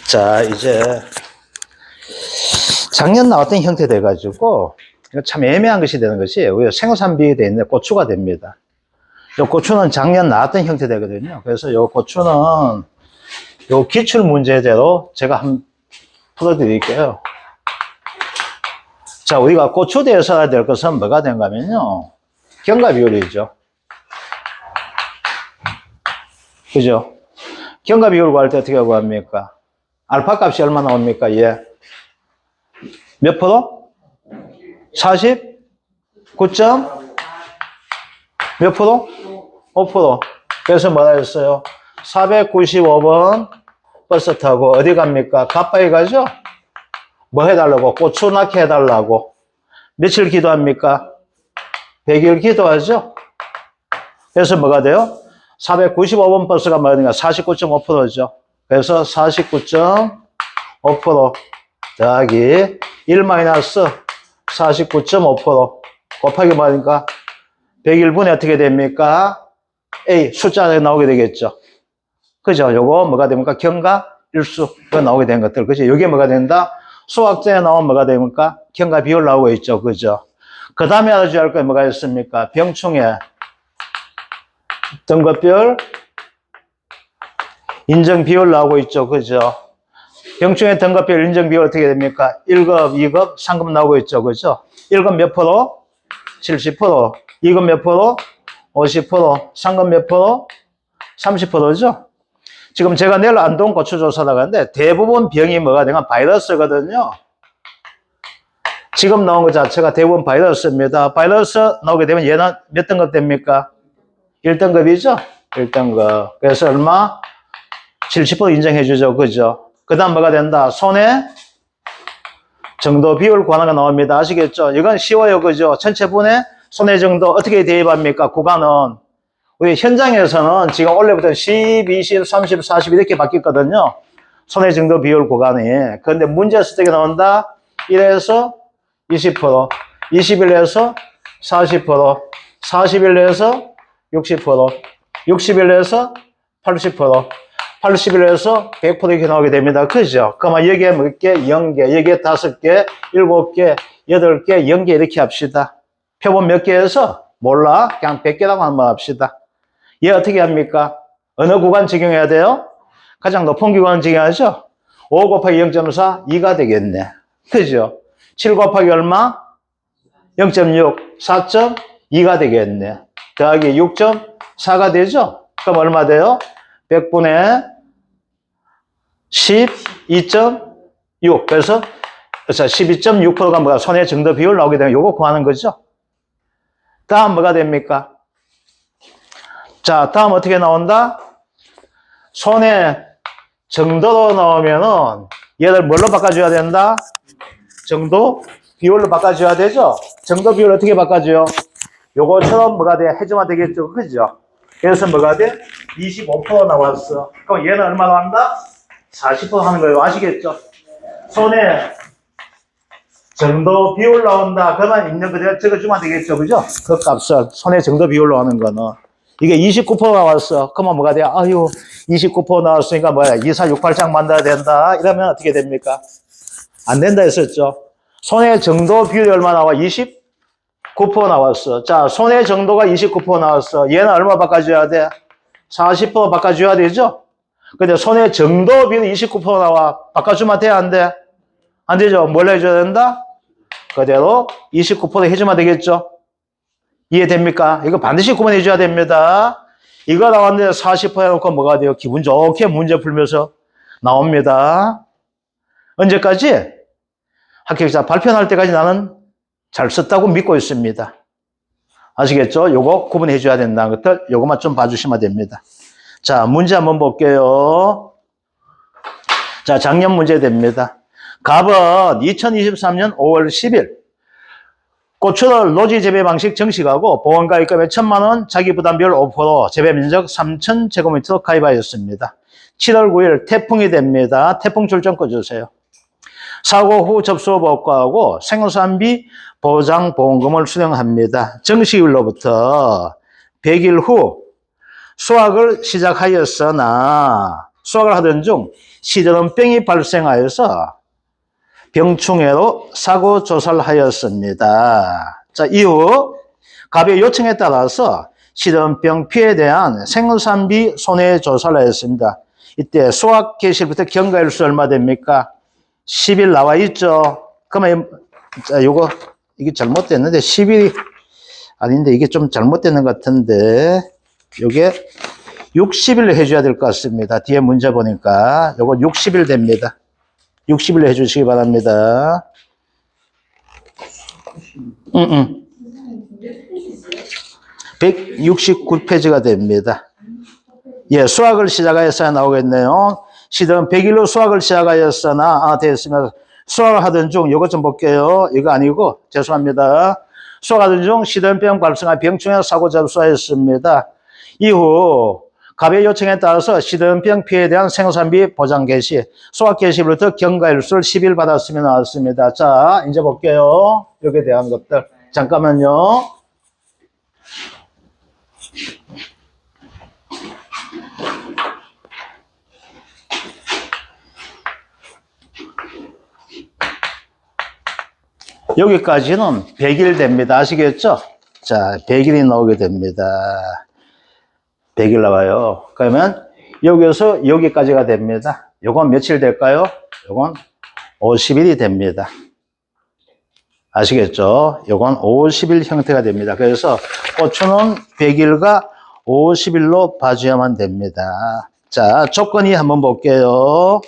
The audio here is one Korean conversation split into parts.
자, 이제 작년 나왔던 형태 돼가지고 이거 참 애매한 것이 되는 것이 생산 비율이 있는데 고추가 됩니다. 요 고추는 작년 나왔던 형태 되거든요. 그래서 요 고추는 요 기출 문제대로 제가 한번 풀어드릴게요. 자, 우리가 고추 대해서 해야 될 것은 뭐가 되는가 하면요, 경과 비율이죠. 그죠? 경과 비율 구할 때 어떻게 구합니까? 알파 값이 얼마 나옵니까? 예. 몇 프로? 49. 몇 프로? 5%. 그래서 뭐라 했어요? 495번 버스 타고 어디 갑니까? 가빠이 가죠? 뭐 해달라고? 고추 낳게 해달라고. 며칠 기도합니까? 100일 기도하죠? 그래서 뭐가 돼요? 495번 버스가 뭐니까 49.5%죠. 그래서 49.5% 더하기 1 마이너스 49.5% 곱하기 뭐니까 101분에 어떻게 됩니까? A 숫자가 나오게 되겠죠. 그죠? 요거 뭐가 됩니까? 경과 일수가 나오게 된 것들. 그죠? 요게 뭐가 된다? 수학자에 나오면 뭐가 됩니까? 경과 비율 나오고 있죠. 그죠? 그 다음에 알아줘야 할 거 뭐가 있습니까? 병충해 등급별 인정 비율 나오고 있죠. 그죠? 병충해 등급별 인정 비율 어떻게 됩니까? 1급, 2급, 3급 나오고 있죠. 그죠? 1급 몇 프로? 70%. 2급 몇 프로? 50%. 3급 몇 프로? 30%죠? 지금 제가 내일 안동 고추 조사 나가는데 대부분 병이 뭐가 되면 바이러스거든요. 지금 나온 것 자체가 대부분 바이러스입니다. 바이러스 나오게 되면 얘는 몇 등급 됩니까? 1등급이죠? 1등급. 그래서 얼마? 70% 인정해 주죠. 그죠? 그 다음 뭐가 된다? 손해 정도 비율 구하는 거 나옵니다. 아시겠죠? 이건 쉬워요. 그죠? 전체 분해 손해 정도 어떻게 대입합니까? 구간은 우리 현장에서는 지금 원래부터 10, 20, 30, 40 이렇게 바뀌었거든요. 손해 정도 비율 구간이. 그런데 문제에서 어떻게 나온다? 1에서 20%, 21에서 40%, 41에서 60%, 61에서 80%, 81에서 100% 이렇게 나오게 됩니다. 그죠? 그러면 여기에 몇 개? 0개, 여기에 5개, 7개, 8개, 0개 이렇게 합시다. 표본 몇 개에서? 몰라. 그냥 100개라고 한번 합시다. 얘 어떻게 합니까? 어느 구간 적용해야 돼요? 가장 높은 구간 적용하죠? 5 곱하기 0.4, 2가 되겠네. 그죠? 7 곱하기 얼마? 0.6, 4.2가 되겠네. 더하기 6.4가 되죠? 그럼 얼마 돼요? 100분의 12.6. 그래서 12.6%가 뭐가 손해 정도 비율 나오게 되면 요거 구하는 거죠. 다음 뭐가 됩니까? 자, 다음 어떻게 나온다? 손해 정도로 나오면은 얘를 뭘로 바꿔줘야 된다? 정도 비율로 바꿔줘야 되죠? 정도 비율 어떻게 바꿔줘요? 요거처럼 뭐가 돼? 해주면 되겠죠? 그죠? 그래서 뭐가 돼? 25% 나왔어. 그럼 얘는 얼마 나온다? 40% 하는 거예요. 아시겠죠? 손해 정도 비율 나온다. 그러면 있는 그대로 적어주면 되겠죠? 그죠? 그 값을 손해 정도 비율로 하는 거는. 이게 29% 나왔어. 그러면 뭐가 돼요? 아유, 29% 나왔으니까 뭐야? 2468장 만들어야 된다. 이러면 어떻게 됩니까? 안 된다 했었죠. 손해 정도 비율이 얼마 나와? 29% 나왔어. 자, 손해 정도가 29% 나왔어. 얘는 얼마 바꿔줘야 돼? 40% 바꿔줘야 되죠? 근데 손해 정도 비율이 29% 나와. 바꿔주면 돼? 안 돼? 안 되죠? 뭘 해줘야 된다? 그대로 29% 해주면 되겠죠? 이해됩니까? 이거 반드시 구분해 줘야 됩니다. 이거 나왔는데 40% 해놓고 뭐가 돼요? 기분 좋게 문제 풀면서 나옵니다. 언제까지? 합격자 발표 날 때까지 나는 잘 썼다고 믿고 있습니다. 아시겠죠? 요거 구분해 줘야 된다는 것들, 요것만 좀 봐주시면 됩니다. 자, 문제 한번 볼게요. 자, 작년 문제 됩니다. 갑은 2023년 5월 10일 고추를 노지 재배 방식 정식하고 보원가 입금에 1,000만 자기 부담비율 5% 재배 면적 3,000제곱미터 가입하였습니다. 7월 9일 태풍이 됩니다. 태풍 출전 꺼주세요. 사고 후 접수 보고하고 생산비 보장 보험금을 수령합니다. 정식일로부터 100일 후 수확을 시작하였으나 수학을 하던 중 시드름병이 발생하여서 병충해로 사고 조사를 하였습니다. 자, 이후 갑의 요청에 따라서 시드름병 피해에 대한 생산비 손해 조사를 했습니다. 이때 수학 개시부터 경과일수 얼마 됩니까? 10일 나와 있죠. 그러면 자, 이게 잘못됐는데 10일이 아닌데 이게 좀 잘못되는 것 같은데 요게 60일 해줘야 될 것 같습니다. 뒤에 문제 보니까 요거 60일 됩니다. 60일 해주시기 바랍니다. 169페이지가 됩니다. 예, 수학을 시작하였어야 나오겠네요. 시든 100일로 수학을 시작하였으나 됐으면 수학을 하던 중 이것 좀 볼게요. 이거 아니고 죄송합니다. 수학하던 중 시든병 발생한 병충해 사고 접수하였습니다. 이후 갑의 요청에 따라서 시든병 피해에 대한 생산비 보장 개시, 수학 개시부터 경과일수를 10일 받았으면 나왔습니다. 자, 이제 볼게요. 여기에 대한 것들. 잠깐만요. 여기까지는 100일 됩니다. 아시겠죠? 자, 100일이 나오게 됩니다. 100일 나와요. 그러면 여기서 여기까지가 됩니다. 요건 며칠 될까요? 요건 50일이 됩니다. 아시겠죠? 요건 50일 형태가 됩니다. 그래서 고추는 100일과 50일로 봐줘야만 됩니다. 자, 조건이 한번 볼게요.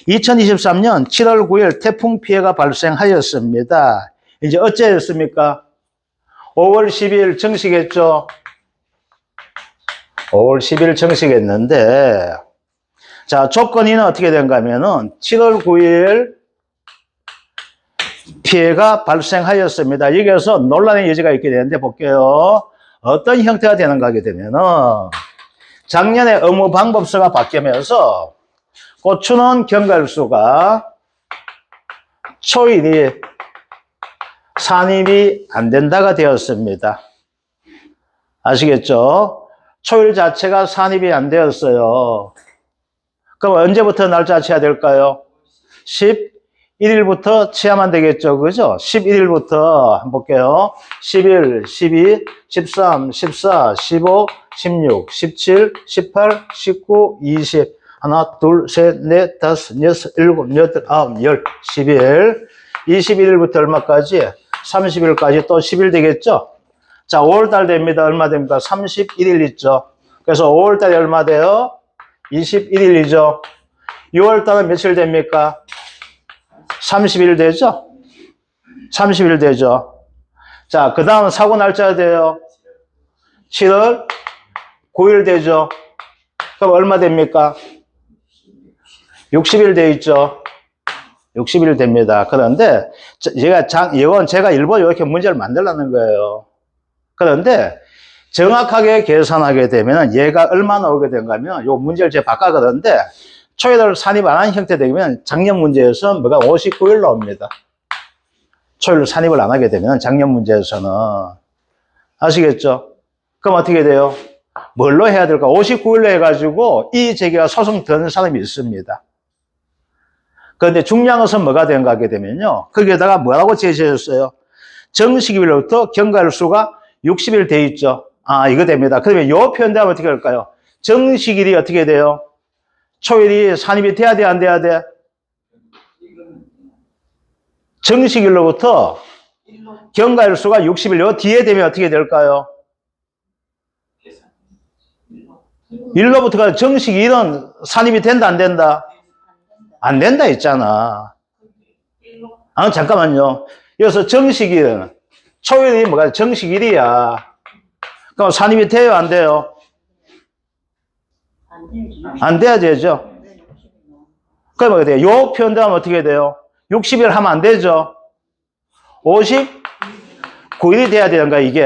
2023년 7월 9일 태풍 피해가 발생하였습니다. 이제 어째였습니까? 5월 10일 정식했죠? 5월 10일 정식했는데, 자, 조건이는 어떻게 된가 하면은 7월 9일 피해가 발생하였습니다. 여기에서 논란의 여지가 있게 되는데 볼게요. 어떤 형태가 되는가 하게 되면은 작년에 업무 방법서가 바뀌면서 고추는 경과일수가 초일이 산입이 안 된다가 되었습니다. 아시겠죠? 초일 자체가 산입이 안 되었어요. 그럼 언제부터 날짜 쳐야 될까요? 11일부터 치야만 되겠죠. 그죠? 11일부터 한번 볼게요. 11, 12, 13, 14, 15, 16, 17, 18, 19, 20 하나, 둘, 셋, 넷, 다섯, 여섯, 일곱, 여덟, 아홉, 열, 11. 21일부터 얼마까지? 30일까지 또 10일 되겠죠? 자, 5월달 됩니다. 얼마 됩니까? 31일 있죠? 그래서 5월달이 얼마 돼요? 21일이죠? 6월달은 며칠 됩니까? 30일 되죠? 30일 되죠? 자, 그 다음 사고 날짜 돼요? 7월 9일 되죠? 그럼 얼마 됩니까? 60일 돼 있죠? 60일 됩니다. 그런데 이건 제가 일부러 이렇게 문제를 만들라는 거예요. 그런데 정확하게 계산하게 되면 얘가 얼마 나오게 된가 하면 요 문제를 제가 바꿔가는데 초일을 산입 안 한 형태 되면 작년 문제에서 뭐가 59일 나옵니다. 초일을 산입을 안 하게 되면 작년 문제에서는 아시겠죠? 그럼 어떻게 돼요? 뭘로 해야 될까? 59일로 해가지고 이 제기가 소송 드는 사람이 있습니다. 그런데 중요한 것은 뭐가 된가 하게 되면요. 거기에다가 뭐라고 제시했어요? 정식일로부터 경과일수가 60일 돼 있죠. 이거 됩니다. 그러면 요 표현되면 어떻게 할까요? 정식일이 어떻게 돼요? 초일이 산입이 돼야 돼, 안 돼야 돼? 정식일로부터 경과일수가 60일, 요 뒤에 되면 어떻게 될까요? 일로부터가 정식일은 산입이 된다, 안 된다? 안 된다 했잖아. 잠깐만요. 여기서 정식일은, 초일이 뭐가 정식일이야. 그럼 산입이 돼요, 안 돼요? 안 돼야 되죠. 그럼 어떻게 돼요? 요 표현되면 어떻게 돼요? 60일 하면 안 되죠. 59일이 돼야 되는 거야, 이게.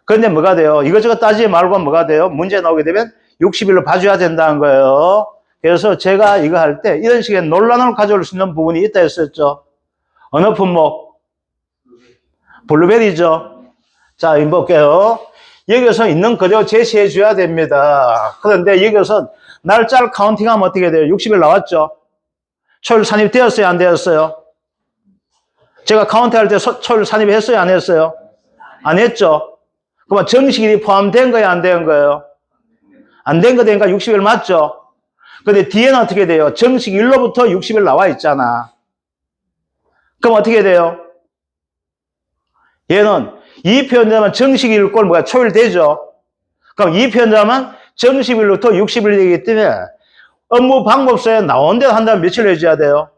그런데 뭐가 돼요? 이것저것 따지지 말고 뭐가 돼요? 문제 나오게 되면 60일로 봐줘야 된다는 거예요. 그래서 제가 이거 할 때 이런 식의 논란을 가져올 수 있는 부분이 있다 했었죠. 어느 품목? 블루베리죠. 자, 이거 볼게요. 여기서 있는 그대로 제시해 줘야 됩니다. 그런데 여기서 날짜를 카운팅하면 어떻게 돼요? 60일 나왔죠? 초일 산입되었어요? 안 되었어요? 제가 카운트할 때 초일 산입했어요? 안 했어요? 안 했죠? 그러면 정식일이 포함된 거예요? 안 된 거예요? 안 된 거 되니까 60일 맞죠? 근데 뒤에는 어떻게 돼요? 정식일로부터 60일 나와 있잖아. 그럼 어떻게 돼요? 얘는 이 표현자만 정식일 꼴 뭐야? 초일 되죠? 그럼 이 표현자만 정식일로부터 60일 되기 때문에 업무 방법서에 나온 대로 한다면 며칠 내줘야 돼요?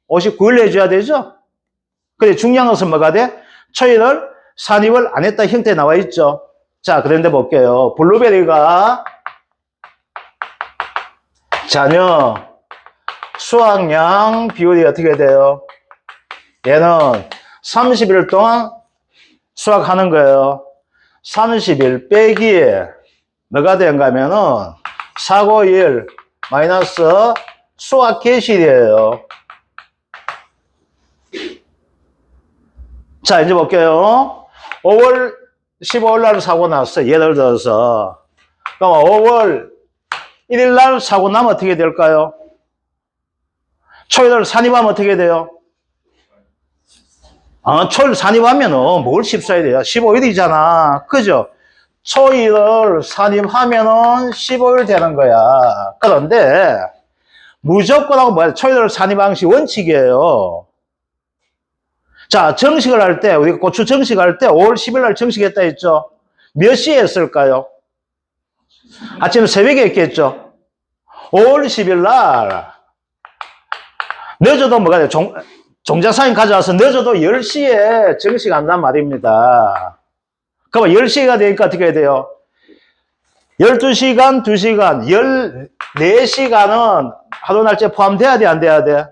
59일 내줘야 되죠? 근데 중요한 것은 뭐가 돼? 초일을 산입을 안 했다 형태에 나와 있죠? 자, 그런데 볼게요. 블루베리가 자녀 수확량 비율이 어떻게 돼요? 얘는 30일 동안 수확하는 거예요. 30일 빼기 뭐가 된가 하면은 사고일 마이너스 수확 개시일이에요. 자, 이제 볼게요. 5월 15일 날 사고 났어요. 예를 들어서. 그럼 5월 1일 날 사고 나면 어떻게 될까요? 초일을 산입하면 어떻게 돼요? 초일 산입하면은 뭘 14일 돼요? 15일이잖아. 그죠? 초일을 산입하면은 15일 되는 거야. 그런데 무조건하고 뭐야? 초일을 산입하는 것이 원칙이에요. 자, 정식을 할 때, 우리가 고추 정식할 때 5월 10일 날 정식했다 했죠? 몇 시에 했을까요? 아침 새벽에 했겠죠? 5월 10일 날 늦어도 뭐가 돼요? 종자사인 가져와서 늦어도 10시에 정식한단 말입니다. 그럼 10시가 되니까 어떻게 해야 돼요? 12시간, 2시간, 14시간은 하루 날짜 포함돼야 돼, 안 돼야 돼?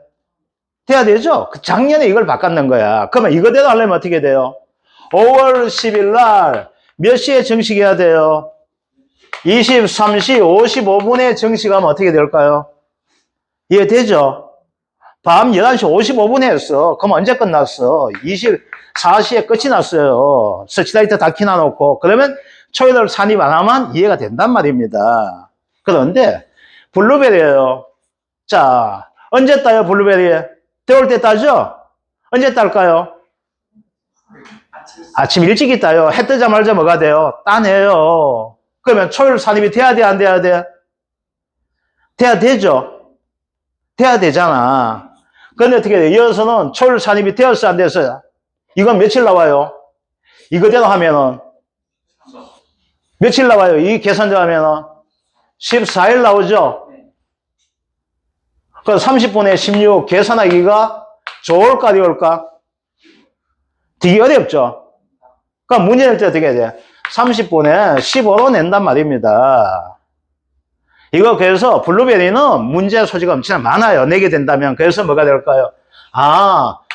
돼야 되죠? 작년에 이걸 바꿨는 거야. 그러면 이거대로 하려면 어떻게 돼요? 5월 10일 날 몇 시에 정식해야 돼요? 23시 55분에 정식하면 어떻게 될까요? 이해되죠? 밤 11시 55분에 했어. 그럼 언제 끝났어? 24시에 끝이 났어요. 서치라이트 다 켜놔놓고. 그러면 초일을 산입 안 하면 이해가 된단 말입니다. 그런데 블루베리예요. 자, 언제 따요, 블루베리? 데울 때 따죠? 언제 딸까요? 아침 일찍이 따요. 해 뜨자마자 뭐가 돼요? 따내요. 그러면 초일 산입이 돼야 돼, 안 돼야 돼? 돼야 되죠? 돼야 되잖아. 그런데 어떻게 돼요? 이어서는 초일 산입이 되었어, 안 되었어요? 이건 며칠 나와요? 이거대로 하면은 며칠 나와요? 이 계산대로 하면은 14일 나오죠? 그럼 30분에 16 계산하기가 좋을까, 어려울까? 되게 어렵죠? 그럼 문제 낼 때 어떻게 해야 돼? 30분에 15로 낸단 말입니다. 이거 그래서 블루베리는 문제 소지가 엄청 많아요. 내게 된다면. 그래서 뭐가 될까요?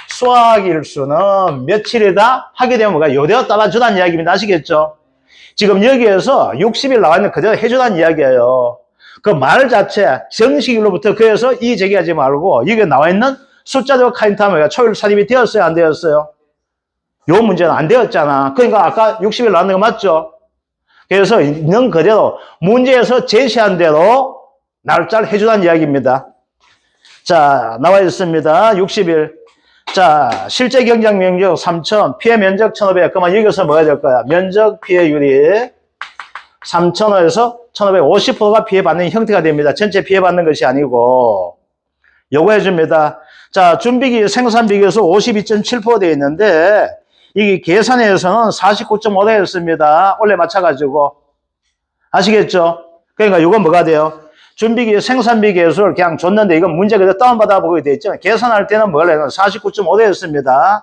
수학일수는 며칠이다? 하게 되면 뭐가 요대로 따라주라는 이야기입니다. 아시겠죠? 지금 여기에서 60일 나왔는데 그대로 해주라는 이야기예요. 그 말 자체, 정식일로부터 그래서 이 제기하지 말고 여기 나와 있는 숫자대로 카운트하면 초일 산입이 되었어요? 안 되었어요? 요 문제는 안 되었잖아. 그러니까 아까 60일 나왔는 거 맞죠? 그래서 있는 그대로 문제에서 제시한 대로 날짜를 해주라는 이야기입니다. 자, 나와 있습니다. 60일. 자, 실제 경작 면적 3,000, 피해 면적 1,500. 그러면 여기서 뭐가 될 거야? 면적 피해율이 3,000에서 1,550%가 피해받는 형태가 됩니다. 전체 피해받는 것이 아니고. 요거 해줍니다. 자, 준비기 생산비교에서 52.7% 되어 있는데, 이게 계산에서는 49.5대였습니다. 원래 맞춰가지고. 아시겠죠? 그러니까 이건 뭐가 돼요? 준비기 생산비 계수를 그냥 줬는데 이건 문제 그대로 다운받아 보게 돼 있죠. 계산할 때는 뭐가 돼요? 49.5대였습니다.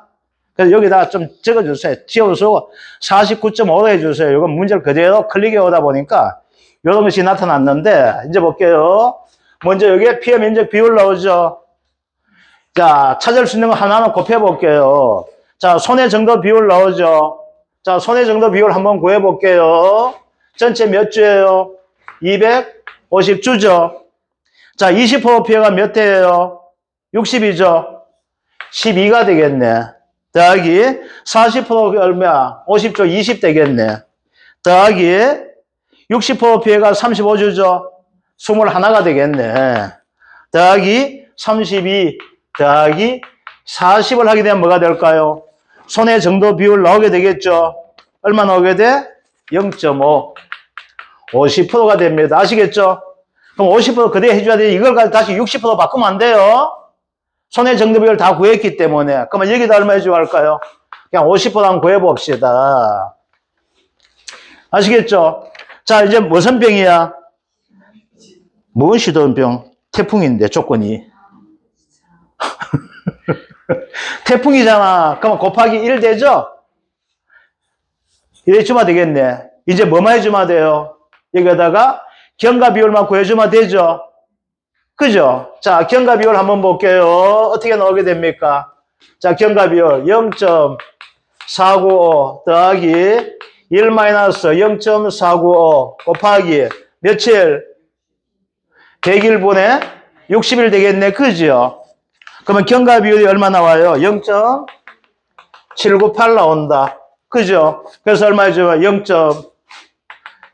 그래서 여기다 좀 적어주세요. 지워서 49.5로 해주세요. 이건 문제를 그대로 클릭해 오다 보니까 이런 것이 나타났는데, 이제 볼게요. 먼저 여기에 피해 면적 비율 나오죠. 자, 찾을 수 있는 거 하나는 곱해 볼게요. 자, 손해 정도 비율 나오죠. 자, 손해 정도 비율 한번 구해 볼게요. 전체 몇 주예요? 250주죠. 자, 20% 피해가 몇 회예요? 60이죠. 12가 되겠네. 더하기 40% 얼마야? 50조 20 되겠네. 더하기 60% 피해가 35주죠. 21가 되겠네. 더하기 32 더하기 40을 하게 되면 뭐가 될까요? 손해 정도 비율 나오게 되겠죠. 얼마 나오게 돼? 0.5. 50%가 됩니다. 아시겠죠? 그럼 50% 그대로 해줘야 돼. 이걸 다시 60% 바꾸면 안 돼요. 손해 정도 비율 다 구했기 때문에. 그러면 여기다 얼마 해주고 할까요? 그냥 50%만 구해봅시다. 아시겠죠? 자, 이제 무슨 병이야? 무엇이든 병? 태풍인데, 조건이. 태풍이잖아. 그러면 곱하기 1 되죠? 이래 주면 되겠네. 이제 뭐만 해주면 돼요? 여기다가 경과 비율만 구해주면 되죠? 그죠? 자, 경과 비율 한번 볼게요. 어떻게 나오게 됩니까? 자, 경과 비율 0.495 더하기 1 마이너스 0.495 곱하기 며칠? 100일분에 60일 되겠네. 그죠? 그러면 경과 비율이 얼마 나와요? 0.798 나온다. 그죠? 그래서 얼마죠?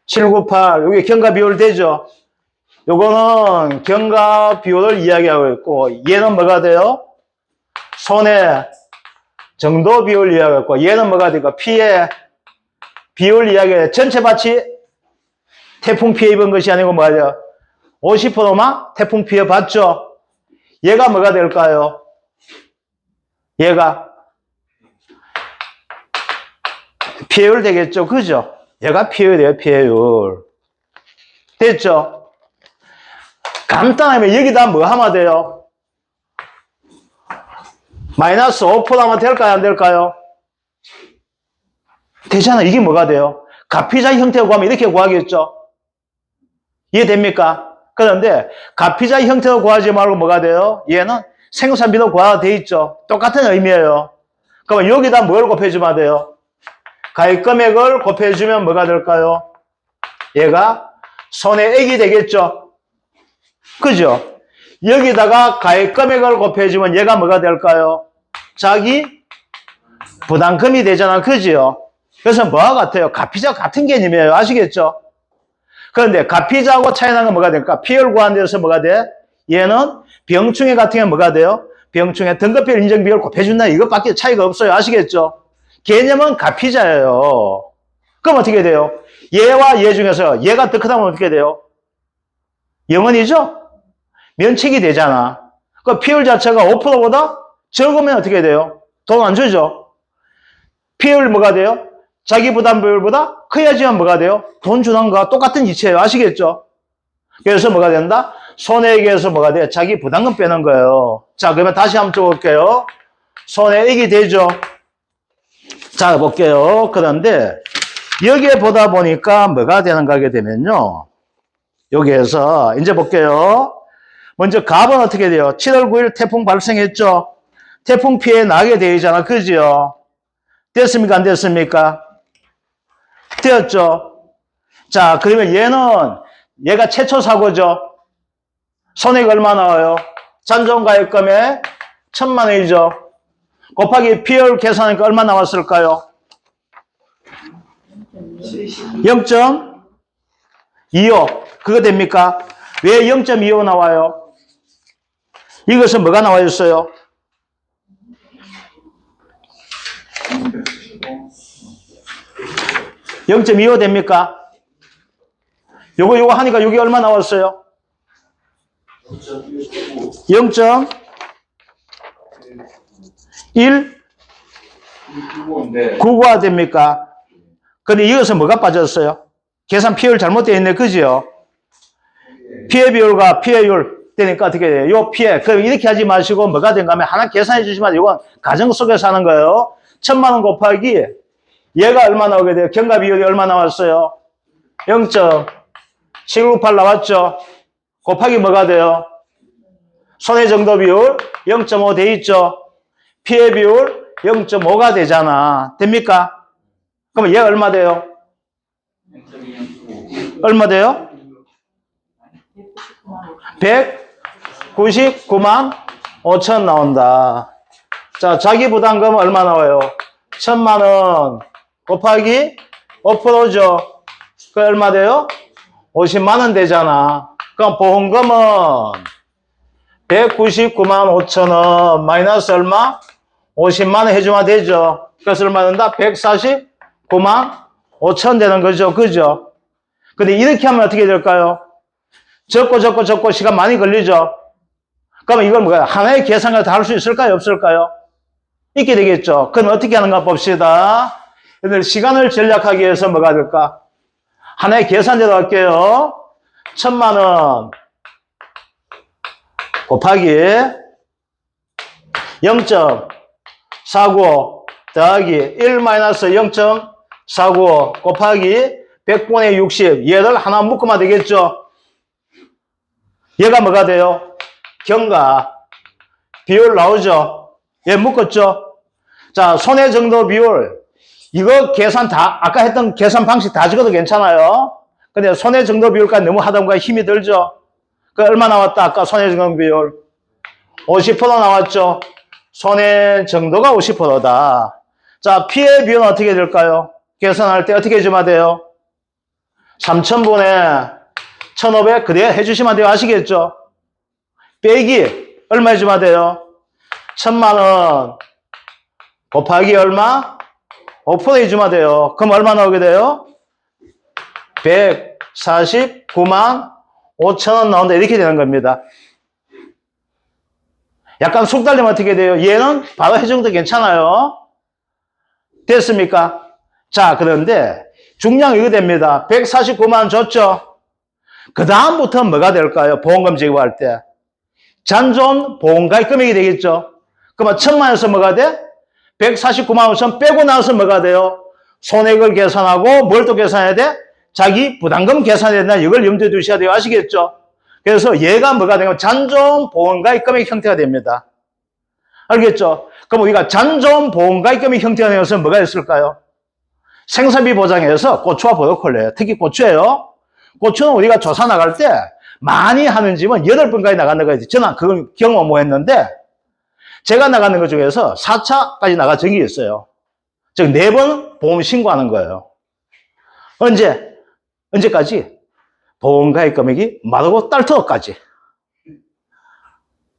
0.798. 이게 경과 비율 되죠? 요거는 경과 비율을 이야기하고 있고, 얘는 뭐가 돼요? 손해 정도 비율 이야기하고 있고, 얘는 뭐가 되고, 피해 비율 이야기해요. 전체 밭이 태풍 피해 입은 것이 아니고 뭐죠? 50%만 태풍 피해 봤죠? 얘가 뭐가 될까요? 얘가 피해율 되겠죠? 그죠? 얘가 피해율이에요, 피해율. 됐죠? 간단하면 여기다 뭐 하면 돼요? 마이너스 5% 하면 될까요? 안 될까요? 되잖아. 이게 뭐가 돼요? 가피자 형태로 구하면 이렇게 구하겠죠? 이해됩니까? 그런데 가피자 형태로 구하지 말고 뭐가 돼요? 얘는 생산비로 구하가 돼 있죠. 똑같은 의미예요. 그러면 여기다 뭘 곱해주면 돼요? 가입 금액을 곱해주면 뭐가 될까요? 얘가 손해액이 되겠죠. 그죠? 여기다가 가입 금액을 곱해주면 얘가 뭐가 될까요? 자기 부담금이 되잖아. 그죠? 그래서 뭐와 같아요? 가피자 같은 개념이에요. 아시겠죠? 그런데 가피자하고 차이나는 건 뭐가 될까? 피해를 구하는 데서 뭐가 돼? 얘는 병충해 같은 경우는 뭐가 돼요? 병충해 등급별 인정 비율 곱해준다. 이것밖에 차이가 없어요. 아시겠죠? 개념은 가피자예요. 그럼 어떻게 돼요? 얘와 얘 중에서 얘가 더 크다면 어떻게 돼요? 0원이죠? 면책이 되잖아. 그 피해율 자체가 5%보다 적으면 어떻게 돼요? 돈 안 주죠? 피해율 뭐가 돼요? 자기 부담 비율보다 커야지만 뭐가 돼요? 돈 주는 거와 똑같은 이치예요. 아시겠죠? 그래서 뭐가 된다? 손해액에서 뭐가 돼요? 자기 부담금 빼는 거예요. 자, 그러면 다시 한번 줘볼게요. 손해액이 되죠? 자, 볼게요. 그런데 여기에 보다 보니까 뭐가 되는가 하게 되면요. 여기에서 이제 볼게요. 먼저 갑은 어떻게 돼요? 7월 9일 태풍 발생했죠? 태풍 피해 나게 되잖아. 그죠? 됐습니까? 안 됐습니까? 되었죠? 자, 그러면 얘가 최초 사고죠? 손해가 얼마 나와요? 잔존가액금에 1,000만 원이죠? 곱하기 피해율 계산하니까 얼마 나왔을까요? 0.25. 그거 됩니까? 왜 0.25 나와요? 이것은 뭐가 나와 있어요? (0.25) 됩니까? 요거 하니까 여기 얼마 나왔어요? 0.1 9가 됩니까? 근데 이것은 뭐가 빠졌어요? 계산 피해율 잘못되어 있네. 그죠? 피해 비율과 피해율 되니까 어떻게 돼요? 요 피해. 그럼 이렇게 하지 마시고 뭐가 된가 하면 하나 계산해 주시면 이건 가정 속에서 하는 거예요. 1,000만 원 곱하기 얘가 얼마 나오게 돼요? 경과 비율이 얼마 나왔어요? 0.798 나왔죠? 곱하기 뭐가 돼요? 손해 정도 비율 0.5 돼 있죠? 피해 비율 0.5가 되잖아. 됩니까? 그러면 얘가 얼마 돼요? 얼마 돼요? 199만 5천 나온다. 자, 자기 부담금은 얼마 나와요? 1,000만 원 곱하기 5%죠. 그 얼마 돼요? 50만 원 되잖아. 그럼 보험금은 199만 5천 원 마이너스 얼마? 50만 원 해주면 되죠. 그래서 얼마 된다? 149만 5천 되는 거죠. 그죠? 근데 이렇게 하면 어떻게 될까요? 적고 시간 많이 걸리죠. 그러면 이걸 뭐야? 하나의 계산을 다 할 수 있을까요? 없을까요? 있게 되겠죠. 그럼 어떻게 하는가 봅시다. 얘들 시간을 전략하기 위해서 뭐가 될까? 하나의 계산대로 할게요. 1000만 원 곱하기 0.49 더하기 1-0.49 곱하기 100분의 60 얘를 하나 묶으면 되겠죠. 얘가 뭐가 돼요? 경과 비율 나오죠. 얘 묶었죠. 자, 손해정도 비율 이거 계산 다 아까 했던 계산 방식 다 적어도 괜찮아요. 근데 손해정도 비율까지 너무 하다 보니까 힘이 들죠. 그 얼마 나왔다? 아까 손해정도 비율 50% 나왔죠. 손해정도가 50%다. 자, 피해 비율은 어떻게 될까요? 계산할 때 어떻게 해주면 돼요? 3000분의 1500 그대로 해주시면 돼요. 아시겠죠? 빼기 얼마 해주면 돼요? 1000만 원 곱하기 얼마? 5% 해주면 돼요. 그럼 얼마 나오게 돼요? 149만 5천 원 나온다. 이렇게 되는 겁니다. 약간 속 달리면 어떻게 돼요? 얘는 바로 해정도 괜찮아요. 됐습니까? 자, 그런데 중요한 이거 됩니다. 149만 원 줬죠? 그 다음부터 뭐가 될까요? 보험금 지급할 때. 잔존 보험가입 금액이 되겠죠? 그러면 1000만 원에서 뭐가 돼? 149만 5천 빼고 나서 뭐가 돼요? 손해를 계산하고 뭘 또 계산해야 돼? 자기 부담금 계산해야 된다. 이걸 염두에 두셔야 돼요. 아시겠죠? 그래서 얘가 뭐가 되면 잔존 보험가입 금액 형태가 됩니다. 알겠죠? 그럼 우리가 잔존 보험가입 금액 형태가 되면서 뭐가 있을까요? 생산비 보장에서 고추와 브로콜리예요. 특히 고추예요. 고추는 우리가 조사 나갈 때 많이 하는 집은 8번까지 나가는 거지. 저는 그걸 경험 못 했는데 제가 나가는 것 중에서 4차까지 나간 적이 있어요. 즉 4번 보험 신고하는 거예요. 언제까지? 보험가입 금액이 마르고 딸터까지.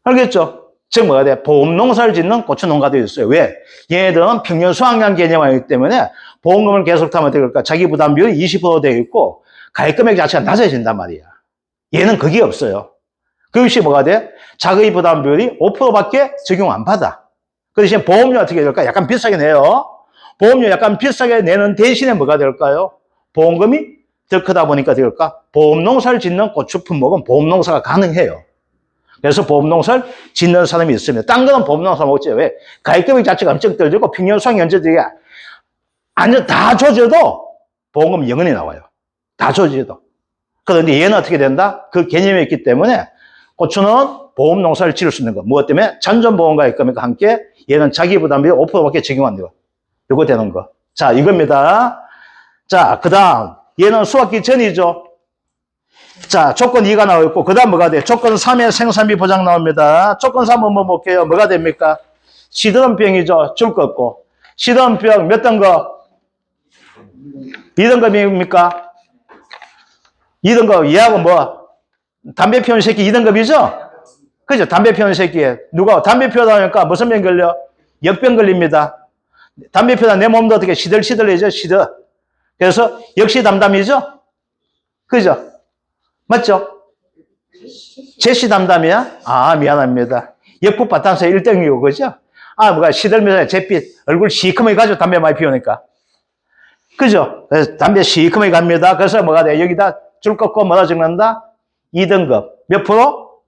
알겠죠? 즉 뭐가 돼? 보험농사를 짓는 고추농가도 있어요. 왜? 얘네들은 평년 수확량 개념이기 때문에 보험금을 계속 타면 될까? 자기 부담 비율이 20% 되어 있고 가입 금액 자체가 낮아진단 말이야. 얘는 그게 없어요. 그것이 뭐가 돼? 자기 부담 비율이 5%밖에 적용 안 받아. 그 대신 보험료 어떻게 될까? 약간 비싸게 내요. 보험료 약간 비싸게 내는 대신에 뭐가 될까요? 보험금이 더 크다 보니까 될까? 보험농사를 짓는 고추 품목은 보험농사가 가능해요. 그래서 보험농사를 짓는 사람이 있습니다. 딴 거는 보험농사 못지. 왜? 가입금액 자체가 엄청 떨어지고 평년 수확 연체들이 다 조져도 보험금 영원히 나와요. 다 조져도. 그런데 얘는 어떻게 된다? 그 개념이 있기 때문에 고추는 보험 농사를 지을 수 있는 거. 무엇 때문에? 잔존보험과 입금액과 함께 얘는 자기 부담비 5%밖에 적용 안 돼요. 이거 되는 거. 자, 이겁니다. 자, 그 다음. 얘는 수확기 전이죠. 자, 조건 2가 나와 있고, 그 다음 뭐가 돼? 조건 3의 생산비 보장 나옵니다. 조건 3 한번 볼게요. 뭐가 됩니까? 시드름병이죠. 줄 거 없고. 시드름병 몇 등급? 2등급입니까? 2등급. 얘하고 뭐? 담배 피우는 새끼 2등급이죠? 그죠? 담배 피우는 새끼에. 누가 담배 피우다 보니까 무슨 병 걸려? 역병 걸립니다. 담배 피우다 내 몸도 어떻게 시들시들해져? 시들. 그래서 역시 담담이죠? 그죠? 맞죠? 제시 담담이야? 아, 미안합니다. 역부 바탕서 1등이고, 그죠? 아, 뭐가 시들면서 잿빛, 얼굴 시커멓게 가지고 담배 많이 피우니까. 그죠? 그래서 담배 시커멓게 갑니다. 그래서 뭐가 돼? 여기다 줄 꺾고 뭐라 적는다? 2등급. 몇 프로?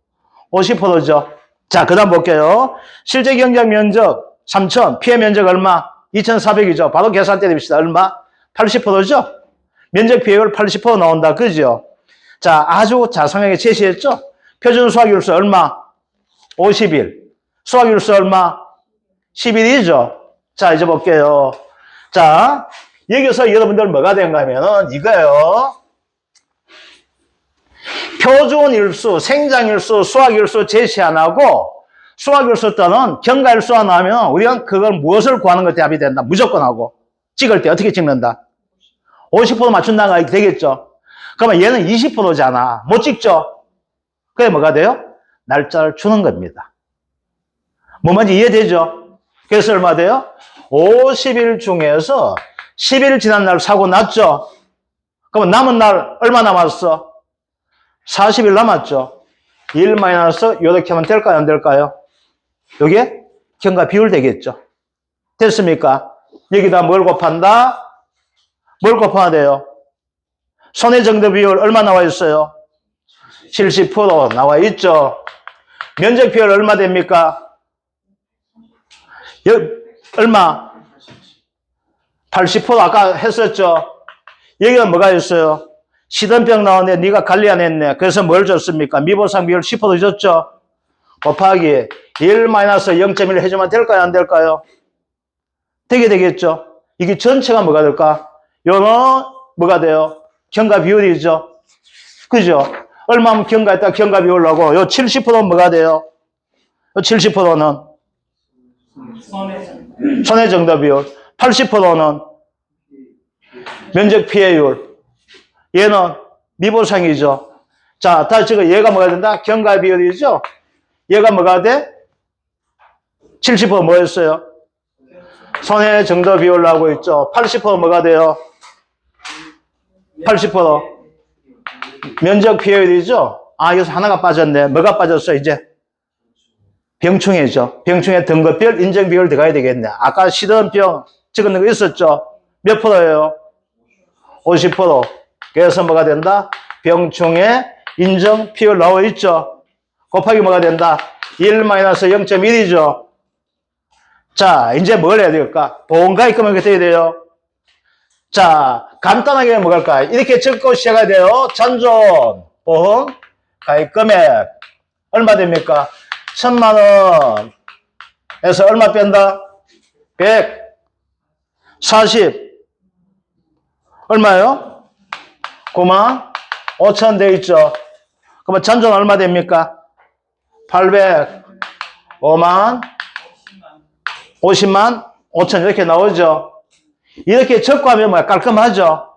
50%죠. 자, 그 다음 볼게요. 실제 경작 면적 3,000, 피해 면적 얼마? 2,400이죠. 바로 계산 때립시다. 얼마? 80%죠? 면적 피해율 80% 나온다. 그죠? 자, 아주 자상하게 제시했죠? 표준 수확일수 얼마? 50일. 수확일수 얼마? 10일이죠. 자, 이제 볼게요. 자, 여기서 여러분들 뭐가 된가 하면은 이거예요. 표준일수, 생장일수, 수확일수 제시 안 하고 수확일수 또는 경과일수 안 하면 우리가 그걸 무엇을 구하는 것 대합이 된다. 무조건 하고. 찍을 때 어떻게 찍는다? 50% 맞춘다는 거 되겠죠? 그러면 얘는 20%잖아. 못 찍죠? 그게 뭐가 돼요? 날짜를 주는 겁니다. 뭐 뭔지 이해되죠? 그래서 얼마 돼요? 50일 중에서 10일 지난 날 사고 났죠? 그러면 남은 날 얼마 남았어? 40일 남았죠? 1 마이너스 이렇게 하면 될까요? 안 될까요? 이게 경과 비율 되겠죠? 됐습니까? 여기다 뭘 곱한다? 뭘 곱해야 돼요? 손해정도 비율 얼마 나와 있어요? 70% 나와 있죠? 면적 비율 얼마 됩니까? 얼마? 80% 아까 했었죠? 여기가 뭐가 있어요? 시든병 나오는데 네가 관리 안 했네. 그래서 뭘 줬습니까? 미보상 비율 10% 줬죠? 곱하기 1-0.1 해주면 될까요? 안 될까요? 되게 되겠죠? 이게 전체가 뭐가 될까? 요는 뭐가 돼요? 경과 비율이죠? 그죠? 얼마면 경과했다 경과 비율 나고 요 70%는 뭐가 돼요? 요 70%는 손해정도 비율, 80%는 면적 피해율, 얘는 미보상이죠. 자, 다시 지금 얘가 뭐가 된다? 경과 비율이죠? 얘가 뭐가 돼? 70% 뭐였어요? 손해정도 비율 나오고 있죠. 80% 뭐가 돼요? 80% 면적 피해율이죠. 아, 여기서 하나가 빠졌네. 뭐가 빠졌어 이제? 병충해죠. 병충해 등급별 인정 비율 들어가야 되겠네. 아까 시든병 찍은 거 있었죠? 몇 프로예요? 50%. 그래서 뭐가 된다? 병충해 인정 비율 나와 있죠? 곱하기 뭐가 된다? 1-0.1이죠. 자, 이제 뭘 해야 될까? 보험가입금은 어떻게 해야 돼요? 자, 간단하게 뭐 할까? 이렇게 적고 시작해야 돼요. 잔존, 보험, 가입 금액. 얼마 됩니까? 1000만원에서 얼마 뺀다? 140. 얼마요? 95,000 돼 있죠. 그러면 잔존 얼마 됩니까? 800. 50만 5천 이렇게 나오죠. 이렇게 적고 하면 뭐야? 깔끔하죠.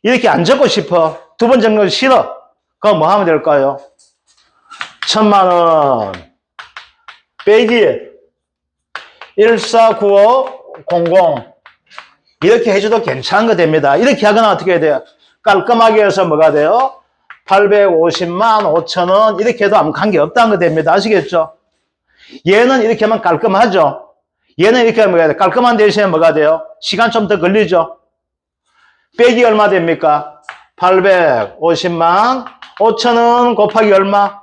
이렇게 안 적고 싶어. 두 번 적는 거 싫어. 그럼 뭐 하면 될까요? 1000만원 빼기 149500 이렇게 해줘도 괜찮은 거 됩니다. 이렇게 하거나 어떻게 해야 돼요? 깔끔하게 해서 뭐가 돼요? 850만 5천원 이렇게 해도 아무 관계 없다는 거 됩니다. 아시겠죠? 얘는 이렇게 하면 깔끔하죠? 얘는 이렇게 하면 뭐가 돼요? 깔끔한 대신에 뭐가 돼요? 시간 좀 더 걸리죠? 빼기 얼마 됩니까? 850만 5천원 곱하기 얼마?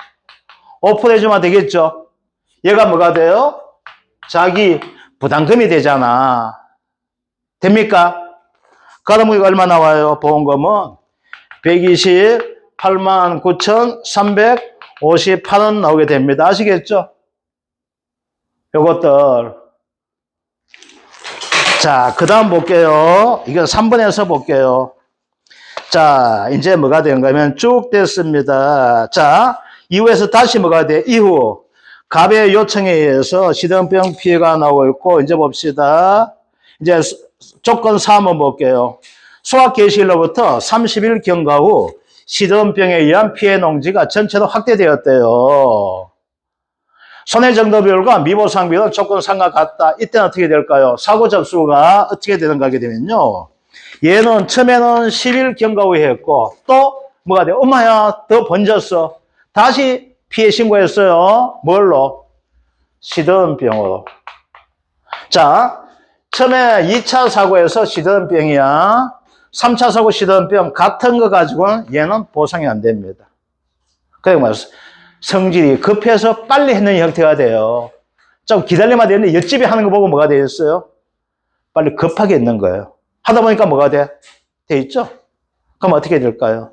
5% 해주면 되겠죠? 얘가 뭐가 돼요? 자기 부담금이 되잖아. 됩니까? 그러면 이거 얼마 나와요? 보험금은 128만 9,358원 나오게 됩니다. 아시겠죠? 요것들. 자, 그 다음 볼게요. 이거 3번에서 볼게요. 자, 이제 뭐가 되는가 하면 쭉 됐습니다. 자, 이후에서 다시 뭐가 돼? 이후. 갑의 요청에 의해서 시든병 피해가 나오고 있고, 이제 봅시다. 이제 조건 3 한번 볼게요. 수확 개시일로부터 30일 경과 후 시든병에 의한 피해 농지가 전체로 확대되었대요. 손해정도 비율과 미보상 비율은 조건 3과 같다. 이때는 어떻게 될까요? 사고 접수가 어떻게 되는가 하게 되면요. 얘는 처음에는 10일 경과 후에 했고 또 뭐가 돼? 엄마야 더 번졌어. 다시 피해 신고했어요. 뭘로? 시든병으로. 자, 처음에 2차 사고에서 시든병이야. 3차 사고 시든병 같은 거 가지고는 얘는 보상이 안 됩니다. 그래 말해서 성질이 급해서 빨리 했는 형태가 돼요. 좀 기다리면 되는데 옆집이 하는 거 보고 뭐가 되겠어요? 빨리 급하게 했는 거예요. 하다 보니까 뭐가 돼? 돼 있죠? 그럼 어떻게 될까요?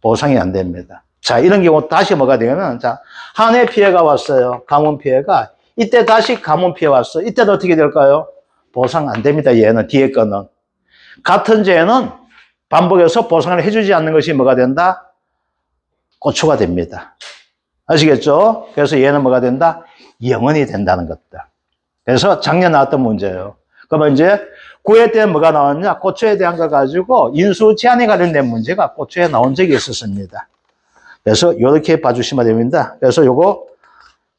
보상이 안 됩니다. 자, 이런 경우 다시 뭐가 되냐면, 자, 한 해 피해가 왔어요. 가뭄 피해가. 이때 다시 가뭄 피해 왔어. 이때도 어떻게 될까요? 보상 안 됩니다. 얘는, 뒤에 거는. 같은 죄는 반복해서 보상을 해주지 않는 것이 뭐가 된다? 고초가 됩니다. 아시겠죠? 그래서 얘는 뭐가 된다? 영원히 된다는 것들. 그래서 작년 나왔던 문제예요. 그러면 이제 9회 때 뭐가 나왔냐? 고추에 대한 거 가지고 인수 제한에 관련된 문제가 고추에 나온 적이 있었습니다. 그래서 이렇게 봐주시면 됩니다. 그래서 요거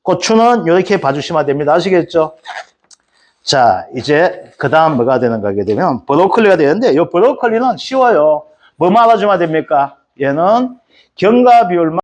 고추는 이렇게 봐주시면 됩니다. 아시겠죠? 자, 이제 그 다음 뭐가 되는 거게 되면 브로콜리가 되는데 이 브로콜리는 쉬워요. 뭐만 알아주면 됩니까? 얘는 경과 비율만